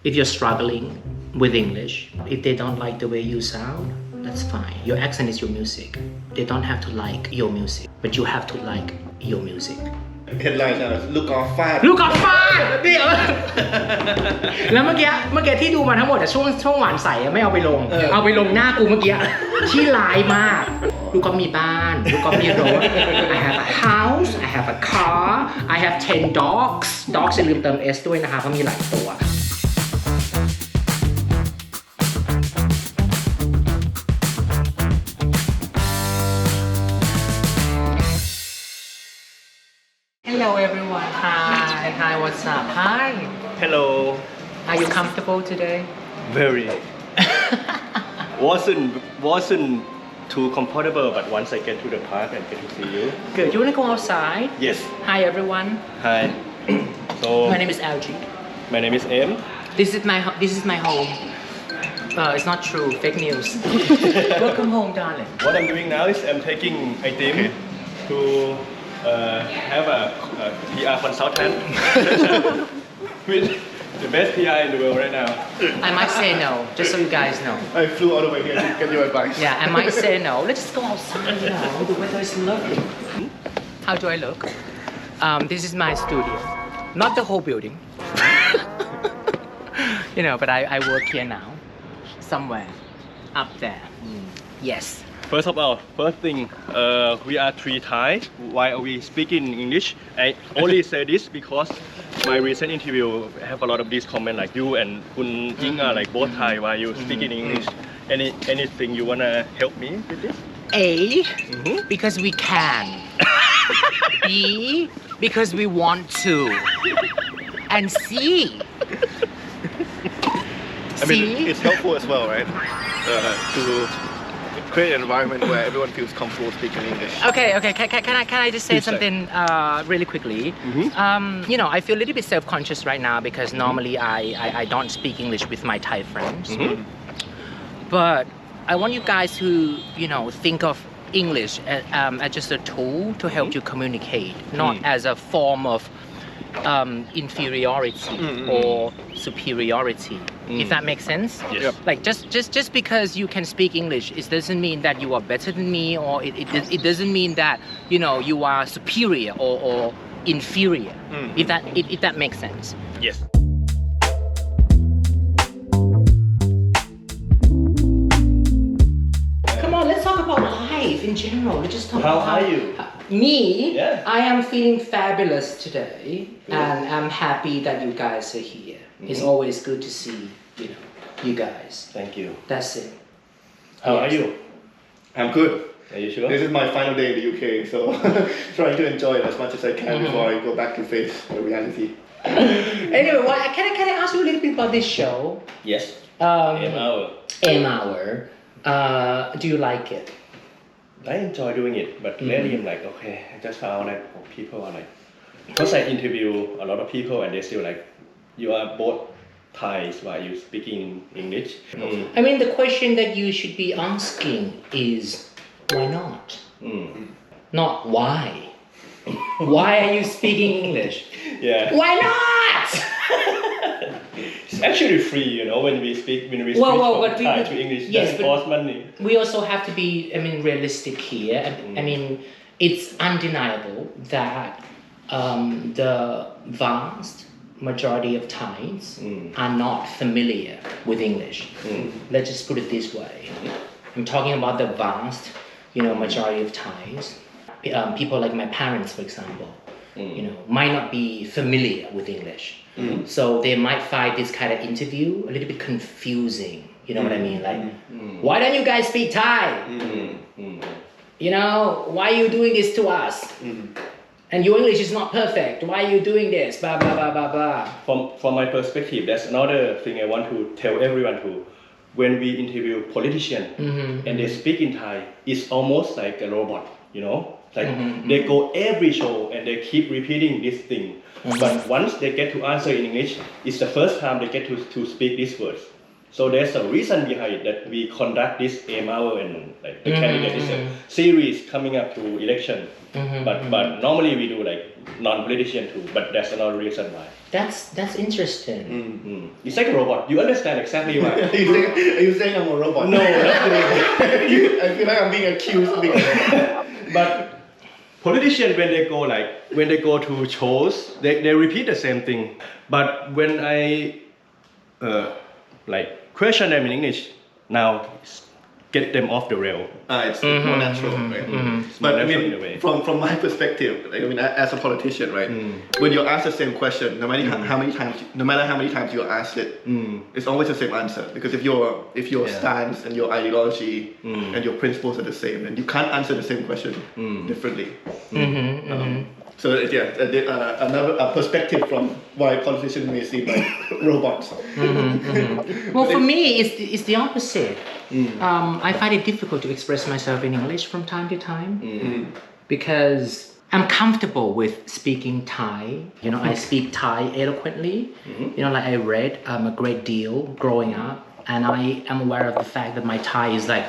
if you're struggling with English, if they don't like the way you sound, that's fine. Your accent is your music. They don't have to like your music, but you have to like your music. Headline look off fat Look off fat เดี๋ยว แล้วเมื่อกี้ที่ดูมาทั้งหมดอะช่วงหวานใสไม่เอาไปลง เอาไปลงหน้ากูเมื่อกี้ที่ร้ายมากลูกก็มีบ้านลูกก็มีรถ I have a house I have a car I have 10 dogs dogs อย่าลืมเติม s ด้วยนะคะเพราะมีหลายตัว Hello everyone. Hi, what's up? Hi. Hello. Are you comfortable today? Very. wasn't too comfortable, but once I get to the park and get to see you. Good. You wanna go outside? Yes. Hi everyone. Hi. So. My name is LG. My name is M. This is my home. It's not true. Fake news. Welcome home, darling. What I'm doing now is I'm taking item to have a PR consultant with the best PR in the world right now. I might say no, just so you guys know. I flew all the way here to get your advice. Yeah, I might say no. Let's just go outside now. The weather is lovely. How do I look? This is my studio, not the whole building. But I work here now, somewhere up there. Yes. First of all, first thing, we are three Thai. Why are we speaking English? I only say this because my recent interview have a lot of these comments like you and Kun Ying are like both Thai. Why you speaking English? Anything you wanna help me with this? A, because we can. B, because we want to. And C. I mean, it's helpful as well, right? To create an environment where everyone feels comfortable speaking English. Okay. Can I just say something really quickly? I feel a little bit self-conscious right now because normally I don't speak English with my Thai friends. But I want you guys to think of English as just a tool to help you communicate, not as a form of inferiority or superiority. If that makes sense. Yes. Like just because you can speak English, it doesn't mean that you are better than me, or it doesn't mean that you are superior or inferior. If that makes sense. Yes. Come on, let's talk about life in general. Let's just talk How about are you? Me? Yeah. I am feeling fabulous today, and I'm happy that you guys are here. It's always good to see you guys. Thank you. That's it. How are you? I'm good. Are you sure? This is my final day in the UK, so trying to enjoy it as much as I can before I go back to face the reality. Anyway, can I ask you a little bit about this show? Yes. M Hour. Do you like it? I enjoy doing it, but lately I'm like, okay, I just found that people are like, because I interview a lot of people and they still like, you are both Thais, why are you speaking English? I mean, the question that you should be asking is, why not? Not why. Why are you speaking English? Yeah. Why not? It's actually free, when we speak from Thai to English, yes, doesn't cost money. We also have to be, realistic here. It's undeniable that the vast majority of Thais are not familiar with English. Let's just put it this way. I'm talking about the vast, majority of Thais. People like my parents, for example, might not be familiar with English. So they might find this kind of interview a little bit confusing. You know what I mean? Like, why don't you guys speak Thai? Why are you doing this to us? And your English is not perfect. Why are you doing this? Blah, blah, blah, blah, blah. From my perspective, that's another thing I want to tell everyone too. When we interview politicians and they speak in Thai, it's almost like a robot, They go every show and they keep repeating this thing. But once they get to answer in English, it's the first time they get to speak these words. So there's a reason behind it that we conduct this AMR and like the candidate is a series coming up to election. But normally we do like non-politician too. But that's another reason why. That's interesting. It's like a robot. You understand exactly why. Are you saying I'm a robot? No, not really. I feel like I'm being accused of being a robot. But politicians when they go to shows, they repeat the same thing. But when I question them in English, now get them off the rail. It's more natural, right? But I mean, from my perspective, like, I mean, as a politician, right? When you ask the same question, no matter how many times you ask it, it's always the same answer. Because if your stance and your ideology and your principles are the same, then you can't answer the same question differently. So another perspective from why politicians may seem like robots. Well, for me, it's the opposite. I find it difficult to express myself in English from time to time because I'm comfortable with speaking Thai. You know, I speak Thai eloquently. You know, like I read a great deal growing up, and I am aware of the fact that my Thai is like,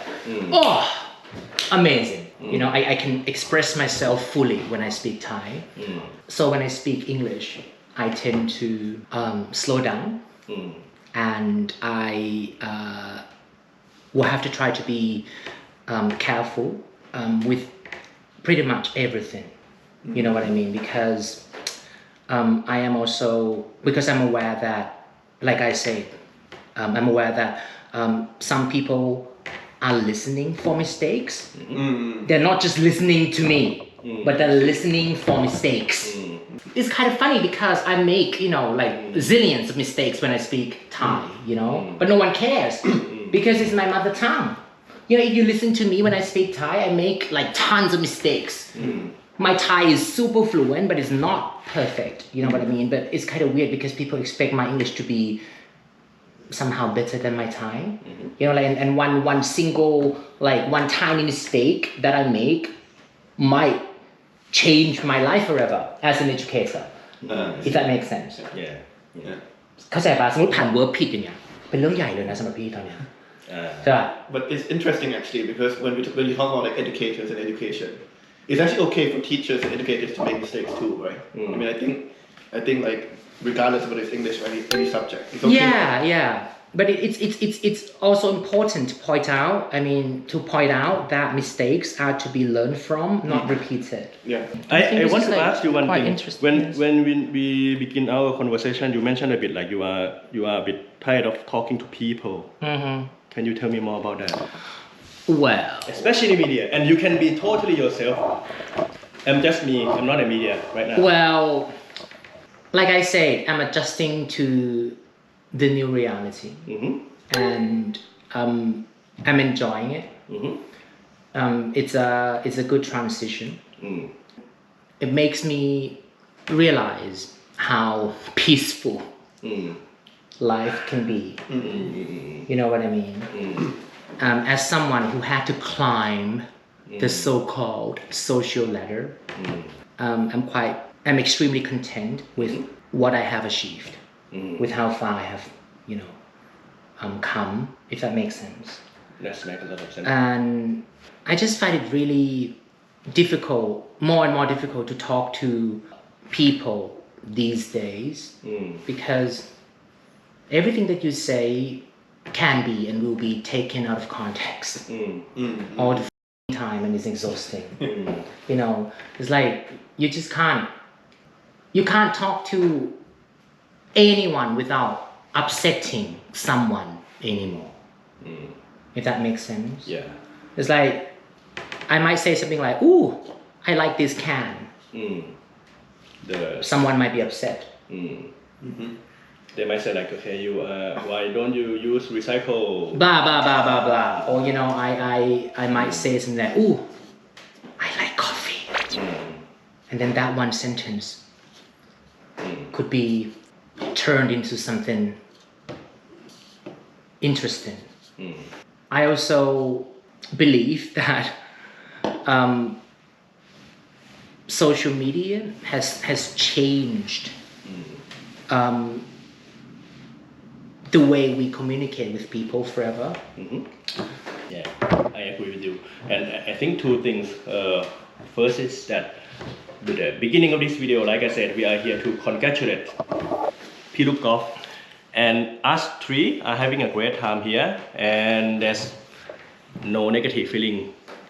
amazing. You know, I can express myself fully when I speak Thai. So when I speak English, I tend to slow down, and I will have to try to be careful with pretty much everything. You know what I mean? Because I am also, because I'm aware that, like I said, I'm aware that some people are listening for mistakes. They're not just listening to me, but they're listening for mistakes. It's kind of funny because I make, you know, like zillions of mistakes when I speak Thai, you know, but no one cares because it's my mother tongue. You know, if you listen to me when I speak Thai, I make like tons of mistakes. My Thai is super fluent, but it's not perfect. You know what I mean? But it's kind of weird because people expect my English to be somehow better than my Thai. You know, like, and one single, like one tiny mistake that I make might change my life forever as an educator. If that makes sense. Yeah. เข้าใจป่ะสมมติผ่าน verb ผิดอย่างเงี้ยเป็นเรื่องใหญ่เลยนะสำหรับพี่ตอนเนี้ยใช่ป่ะ But it's interesting actually because when you talk about like educators and education, it's actually okay for teachers and educators to make mistakes too, right? I mean, I think like regardless of whether it's English or any subject, it's okay. Yeah. But it's also important to point out. I mean, to point out that mistakes are to be learned from, not repeated. Yeah. I want to ask you one thing. When we begin our conversation, you mentioned a bit like you are a bit tired of talking to people. Can you tell me more about that? Well, especially media, and you can be totally yourself. I'm just me. I'm not a media right now. Well, like I said, I'm adjusting to the new reality, and I'm enjoying it. It's a good transition. It makes me realize how peaceful life can be. You know what I mean? As someone who had to climb the so-called social ladder, I'm extremely content with what I have achieved, with how far I have, you know, come, if that makes sense. That makes a lot of sense. And I just find it really difficult, more and more difficult to talk to people these days because everything that you say can be and will be taken out of context all the time, and it's exhausting. You know, it's like you can't talk to anyone without upsetting someone anymore. If that makes sense. Yeah. It's like I might say something like, "Ooh, I like this can." Someone might be upset. They might say like, okay, why don't you use recycle? Blah. Or you know, I might say something like, "Ooh, I like coffee," and then that one sentence could be turned into something interesting. I also believe that social media has changed the way we communicate with people forever. Yeah, I agree with you. And I think two things. First is that with the beginning of this video, like I said, we are here to congratulate Piluk Golf. And us three are having a great time here. And there's no negative feeling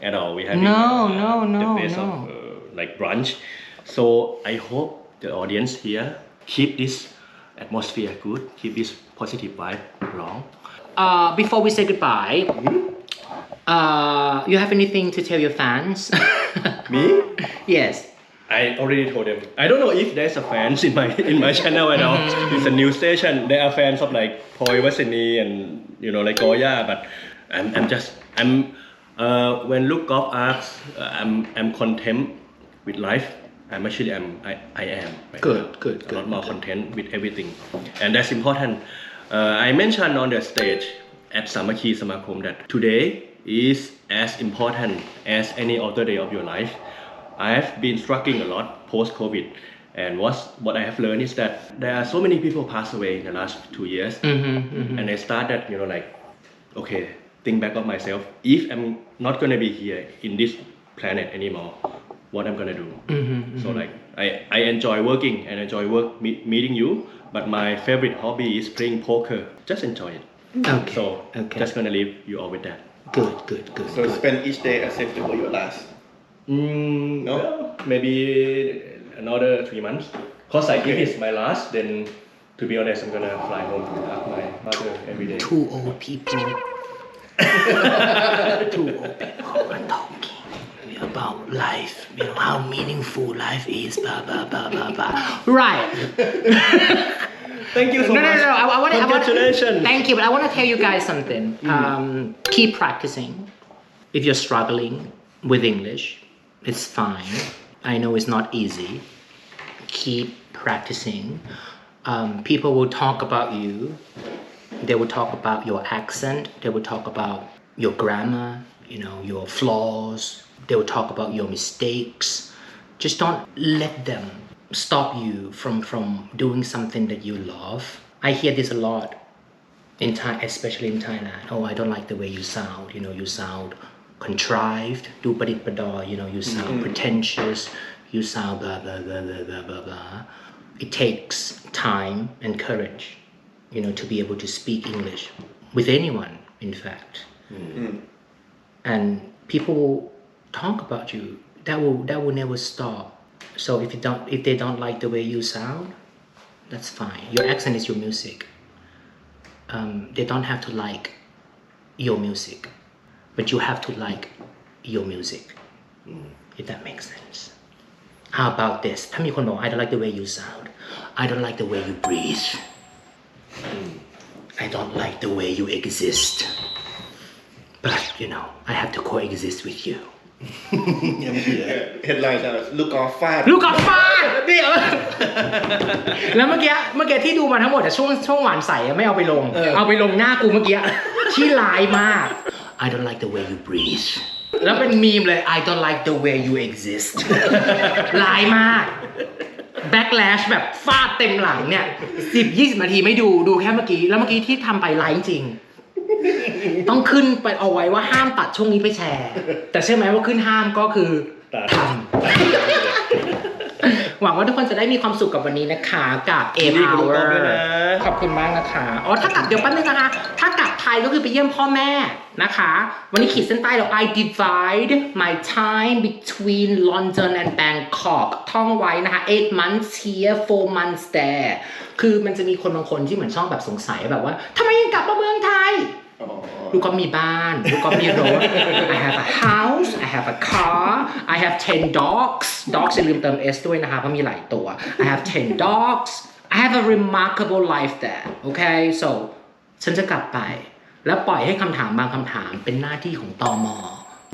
at all. We're having the best of like brunch. So I hope the audience here keep this atmosphere good, keep this positive vibe long. Before we say goodbye, you have anything to tell your fans? Me? Yes. I already told them. I don't know if there's a fans in my channel right now. It's a new station. There are fans of like Poi Vasini and like Goya, but I'm when Look Golf asks, I'm content with life. I am. Right Good. A lot more content with everything, and that's important. I mentioned on the stage at Samaki Samakom that today is as important as any other day of your life. I have been struggling a lot post-COVID, and what I have learned is that there are so many people pass away in the last 2 years, and I started, like, okay, think back of myself. If I'm not gonna be here in this planet anymore, what I'm gonna do? So like, I enjoy working and enjoy meeting you, but my favorite hobby is playing poker. Just enjoy it. Okay. So Okay. just gonna leave you all with that. Good. So spend each day as if it were your last. No, maybe another 3 months. Cause like if it's my last, then to be honest, I'm gonna fly home to hug my mother every day. Two old people are talking about life, how meaningful life is, blah blah blah blah blah. Right. Thank you so much. No. I want Congratulations. Thank you, but I want to tell you guys something. Keep practicing. If you're struggling with English, it's fine. I know it's not easy. Keep practicing. People will talk about you. They will talk about your accent. They will talk about your grammar, your flaws. They will talk about your mistakes. Just don't let them stop you from doing something that you love. I hear this a lot in Thai, especially in Thailand. Oh, I don't like the way you sound. You sound contrived. Do padit pador. You sound pretentious. You sound blah blah blah blah blah blah blah. It takes time and courage, to be able to speak English with anyone, in fact. And people will talk about you. That will never stop. So if they don't like the way you sound, that's fine. Your accent is your music. They don't have to like your music, but you have to like your music. If that makes sense. How about this? ถ้ามีคนบอก I don't like the way you sound. I don't like the way you breathe. I don't like the way you exist. But I have to coexist with you. Headline จะ Look Golf ฟาด ลูกกอล์ฟฟาดเดี๋ยว แล้วเมื่อกี้ที่ดูมาทั้งหมดอะช่วงหวานใสอะไม่เอาไปลง เอาไปลงหน้ากูเมื่อกี้ที่ร้ายมาก I don't like the way you breathe แล้วเป็นมีมเลย I don't like the way you exist ร้ายมาก backlash แบบฟาดเต็มหลังเนี่ย 10-20 นาทีไม่ดูแค่เมื่อกี้แล้วเมื่อกี้ที่ทำไปร้ายจริงต้องขึ้นไปเอาไว้ว่าห้ามตัดช่วงนี้ไปแชร์แต่เชื่อไหมว่าขึ้นห้ามก็คือทำ หวังว่าทุกคนจะได้มีความสุขกับวันนี้นะคะกับเอมเอาขอบคุณมากนะคะถ้ากลับเดี๋ยวแป๊บนึงนะคะถ้ากลับไทยก็คือไปเยี่ยมพ่อแม่นะคะวันนี้ขีดเส้นใต้เรา I divide my time between London and Bangkok ท่องไว้นะคะ8 months here 4 months there คือมันจะมีคนบางคนที่เหมือนชอบแบบสงสัยแบบว่าทำไมยังกลับมาเมืองไทยลูกก็มีบ้านลูกก็มีรถ I have a house I have a car I have 10 dogs dogs อย่าลืมเติม s ด้วยนะคะเพราะมีหลายตัว I have 10 dogs I have a remarkable life there okay so ฉันจะกลับไปแล้วปล่อยให้คำถามบางคำถามเป็นหน้าที่ของตม.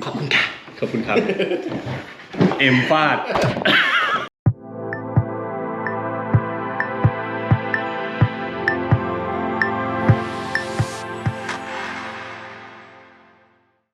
ขอบคุณค่ะ ขอบคุณครับ เอ็มฟาด